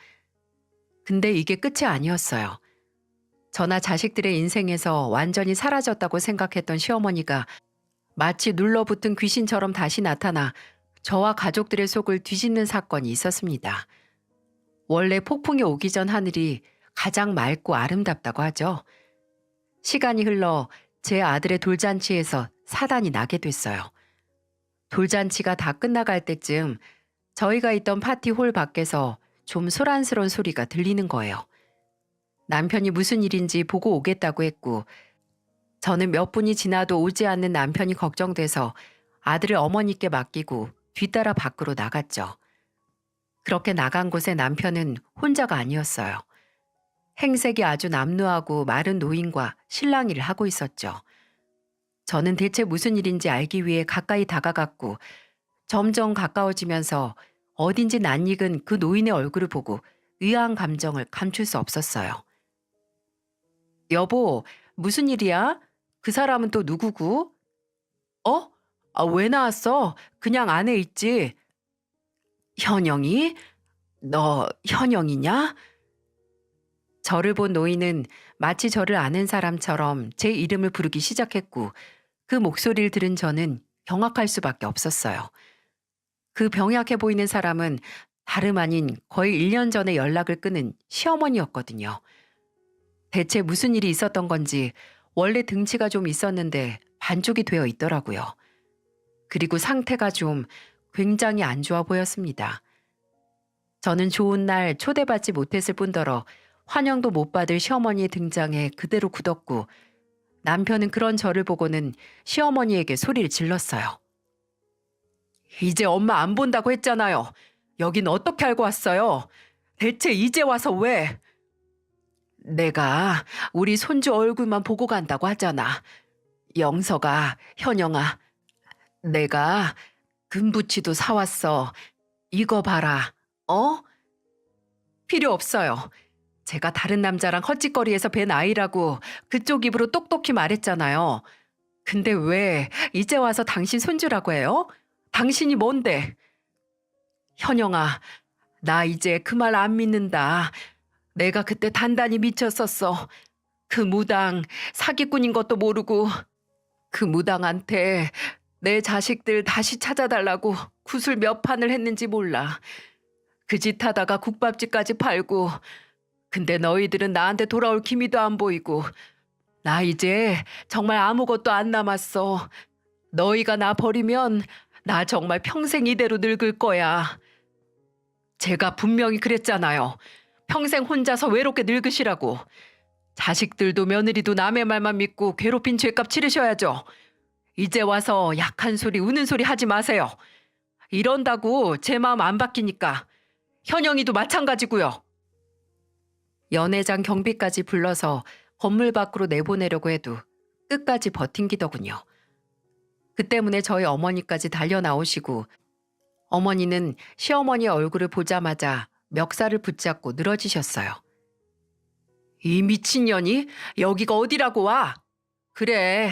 근데 이게 끝이 아니었어요. 저나 자식들의 인생에서 완전히 사라졌다고 생각했던 시어머니가 마치 눌러붙은 귀신처럼 다시 나타나 저와 가족들의 속을 뒤집는 사건이 있었습니다. 원래 폭풍이 오기 전 하늘이 가장 맑고 아름답다고 하죠. 시간이 흘러 제 아들의 돌잔치에서 사단이 나게 됐어요. 돌잔치가 다 끝나갈 때쯤 저희가 있던 파티 홀 밖에서 좀 소란스러운 소리가 들리는 거예요. 남편이 무슨 일인지 보고 오겠다고 했고, 저는 몇 분이 지나도 오지 않는 남편이 걱정돼서 아들을 어머니께 맡기고 뒤따라 밖으로 나갔죠. 그렇게 나간 곳에 남편은 혼자가 아니었어요. 행색이 아주 남루하고 마른 노인과 실랑이를 하고 있었죠. 저는 대체 무슨 일인지 알기 위해 가까이 다가갔고 점점 가까워지면서 어딘지 낯익은 그 노인의 얼굴을 보고 의아한 감정을 감출 수 없었어요. 여보, 무슨 일이야? 그 사람은 또 누구고? 어? 왜 나왔어? 그냥 안에 있지. 현영이? 너 현영이냐? 저를 본 노인은 마치 저를 아는 사람처럼 제 이름을 부르기 시작했고 그 목소리를 들은 저는 경악할 수밖에 없었어요. 그 병약해 보이는 사람은 다름 아닌 거의 1년 전에 연락을 끊은 시어머니였거든요. 대체 무슨 일이 있었던 건지 원래 등치가 좀 있었는데 반쪽이 되어 있더라고요. 그리고 상태가 좀 굉장히 안 좋아 보였습니다. 저는 좋은 날 초대받지 못했을 뿐더러 환영도 못 받을 시어머니의 등장에 그대로 굳었고 남편은 그런 저를 보고는 시어머니에게 소리를 질렀어요. 이제 엄마 안 본다고 했잖아요. 여긴 어떻게 알고 왔어요? 대체 이제 와서 왜? 내가 우리 손주 얼굴만 보고 간다고 하잖아. 영서가, 현영아, 내가 금부치도 사왔어. 이거 봐라. 어? 필요 없어요. 제가 다른 남자랑 헛짓거리에서 뵌 아이라고 그쪽 입으로 똑똑히 말했잖아요. 근데 왜 이제 와서 당신 손주라고 해요? 당신이 뭔데? 현영아, 나 이제 그 말 안 믿는다. 내가 그때 단단히 미쳤었어. 그 무당 사기꾼인 것도 모르고 그 무당한테 내 자식들 다시 찾아달라고 구슬 몇 판을 했는지 몰라. 그 짓 하다가 국밥집까지 팔고 근데 너희들은 나한테 돌아올 기미도 안 보이고 나 이제 정말 아무것도 안 남았어. 너희가 나 버리면 나 정말 평생 이대로 늙을 거야. 제가 분명히 그랬잖아요. 평생 혼자서 외롭게 늙으시라고. 자식들도 며느리도 남의 말만 믿고 괴롭힌 죄값 치르셔야죠. 이제 와서 약한 소리 우는 소리 하지 마세요. 이런다고 제 마음 안 바뀌니까. 현영이도 마찬가지고요. 연회장 경비까지 불러서 건물 밖으로 내보내려고 해도 끝까지 버틴기더군요. 그 때문에 저희 어머니까지 달려 나오시고 어머니는 시어머니의 얼굴을 보자마자 멱살을 붙잡고 늘어지셨어요. 이 미친년이 여기가 어디라고 와? 그래,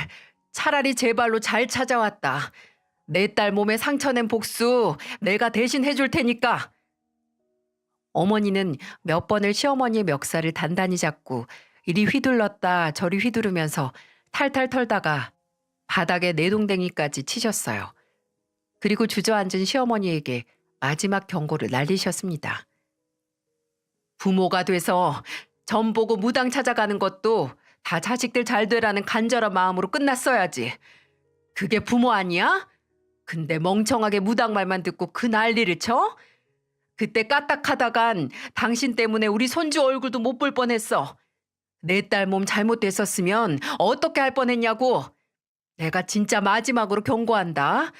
차라리 제 발로 잘 찾아왔다. 내 딸 몸에 상처낸 복수 내가 대신 해줄 테니까. 어머니는 몇 번을 시어머니의 멱살을 단단히 잡고 이리 휘둘렀다 저리 휘두르면서 탈탈 털다가 바닥에 내동댕이까지 치셨어요. 그리고 주저앉은 시어머니에게 마지막 경고를 날리셨습니다. 부모가 돼서 점 보고 무당 찾아가는 것도 다 자식들 잘 되라는 간절한 마음으로 끝났어야지. 그게 부모 아니야? 근데 멍청하게 무당 말만 듣고 그 난리를 쳐? 그때 까딱하다간 당신 때문에 우리 손주 얼굴도 못 볼 뻔했어. 내 딸 몸 잘못됐었으면 어떻게 할 뻔했냐고. 내가 진짜 마지막으로 경고한다.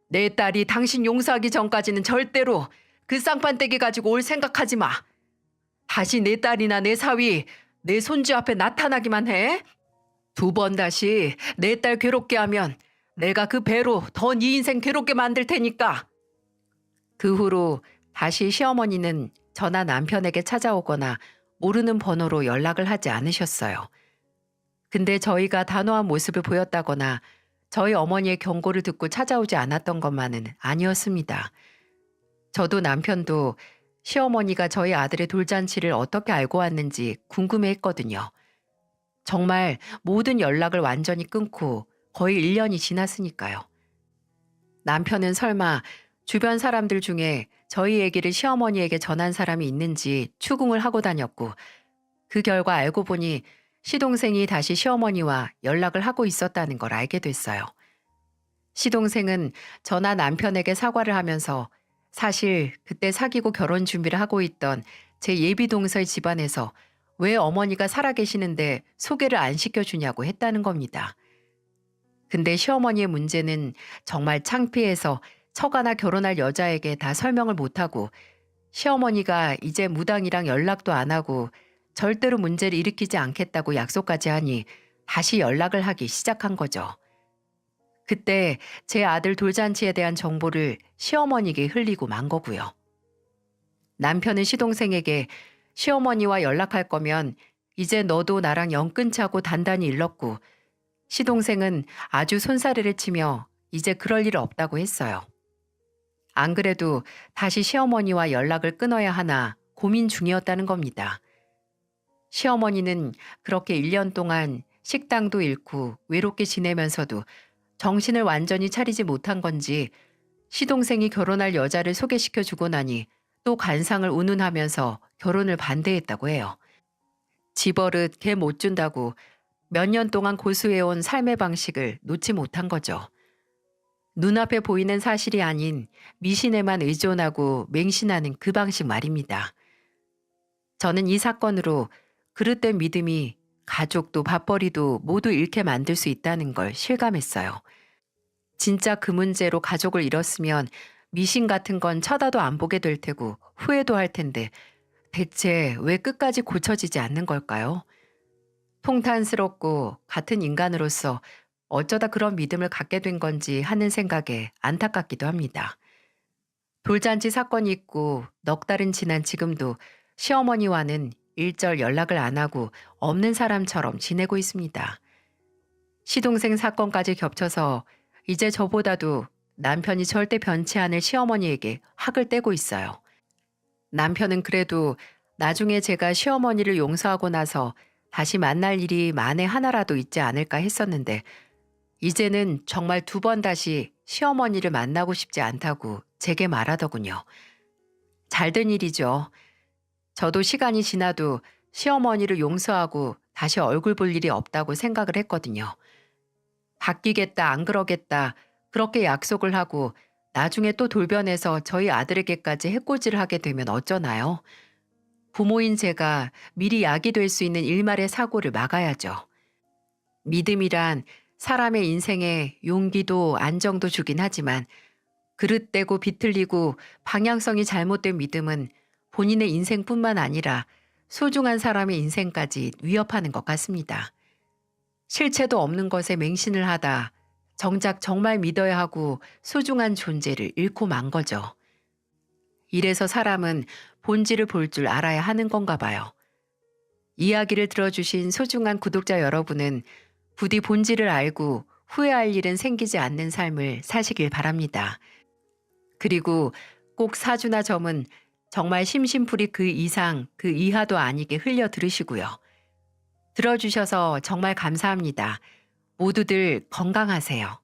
내 딸이 당신 용서하기 전까지는 절대로 그 쌍판떼기 가지고 올 생각하지 마. 다시 내 딸이나 내 사위, 내 손주 앞에 나타나기만 해. 2번 다시 내 딸 괴롭게 하면 내가 그 배로 더 네 인생 괴롭게 만들 테니까. 그 후로 다시 시어머니는 저나 남편에게 찾아오거나 모르는 번호로 연락을 하지 않으셨어요. 근데 저희가 단호한 모습을 보였다거나 저희 어머니의 경고를 듣고 찾아오지 않았던 것만은 아니었습니다. 저도 남편도 시어머니가 저희 아들의 돌잔치를 어떻게 알고 왔는지 궁금해했거든요. 정말 모든 연락을 완전히 끊고 거의 1년이 지났으니까요. 남편은 설마 주변 사람들 중에 저희 얘기를 시어머니에게 전한 사람이 있는지 추궁을 하고 다녔고, 그 결과 알고 보니 시동생이 다시 시어머니와 연락을 하고 있었다는 걸 알게 됐어요. 시동생은 저나 남편에게 사과를 하면서 사실 그때 사귀고 결혼 준비를 하고 있던 제 예비 동서의 집안에서 왜 어머니가 살아계시는데 소개를 안 시켜주냐고 했다는 겁니다. 근데 시어머니의 문제는 정말 창피해서 처가나 결혼할 여자에게 다 설명을 못하고, 시어머니가 이제 무당이랑 연락도 안 하고 절대로 문제를 일으키지 않겠다고 약속까지 하니 다시 연락을 하기 시작한 거죠. 그때 제 아들 돌잔치에 대한 정보를 시어머니에게 흘리고 만 거고요. 남편은 시동생에게 시어머니와 연락할 거면 이제 너도 나랑 연 끊자고 단단히 일렀고, 시동생은 아주 손사래를 치며 이제 그럴 일 없다고 했어요. 안 그래도 다시 시어머니와 연락을 끊어야 하나 고민 중이었다는 겁니다. 시어머니는 그렇게 1년 동안 식당도 잃고 외롭게 지내면서도 정신을 완전히 차리지 못한 건지 시동생이 결혼할 여자를 소개시켜 주고 나니 또 관상을 운운하면서 결혼을 반대했다고 해요. 집버릇 개 못 준다고 몇 년 동안 고수해온 삶의 방식을 놓지 못한 거죠. 눈앞에 보이는 사실이 아닌 미신에만 의존하고 맹신하는 그 방식 말입니다. 저는 이 사건으로 그릇된 믿음이 가족도 밥벌이도 모두 잃게 만들 수 있다는 걸 실감했어요. 진짜 그 문제로 가족을 잃었으면 미신 같은 건 쳐다도 안 보게 될 테고 후회도 할 텐데 대체 왜 끝까지 고쳐지지 않는 걸까요? 통탄스럽고 같은 인간으로서 어쩌다 그런 믿음을 갖게 된 건지 하는 생각에 안타깝기도 합니다. 돌잔치 사건이 있고 넉 달은 지난 지금도 시어머니와는 일절 연락을 안 하고 없는 사람처럼 지내고 있습니다. 시동생 사건까지 겹쳐서 이제 저보다도 남편이 절대 변치 않을 시어머니에게 학을 떼고 있어요. 남편은 그래도 나중에 제가 시어머니를 용서하고 나서 다시 만날 일이 만에 하나라도 있지 않을까 했었는데, 이제는 정말 2번 다시 시어머니를 만나고 싶지 않다고 제게 말하더군요. 잘된 일이죠. 저도 시간이 지나도 시어머니를 용서하고 다시 얼굴 볼 일이 없다고 생각을 했거든요. 바뀌겠다, 안 그러겠다, 그렇게 약속을 하고 나중에 또 돌변해서 저희 아들에게까지 해코지를 하게 되면 어쩌나요? 부모인 제가 미리 약이 될 수 있는 일말의 사고를 막아야죠. 믿음이란 사람의 인생에 용기도 안정도 주긴 하지만 그릇되고 비틀리고 방향성이 잘못된 믿음은 본인의 인생뿐만 아니라 소중한 사람의 인생까지 위협하는 것 같습니다. 실체도 없는 것에 맹신을 하다 정작 정말 믿어야 하고 소중한 존재를 잃고 만 거죠. 이래서 사람은 본질을 볼 줄 알아야 하는 건가 봐요. 이야기를 들어주신 소중한 구독자 여러분은 부디 본질을 알고 후회할 일은 생기지 않는 삶을 사시길 바랍니다. 그리고 꼭 사주나 점은 정말 심심풀이 그 이상 그 이하도 아니게 흘려 들으시고요. 들어주셔서 정말 감사합니다. 모두들 건강하세요.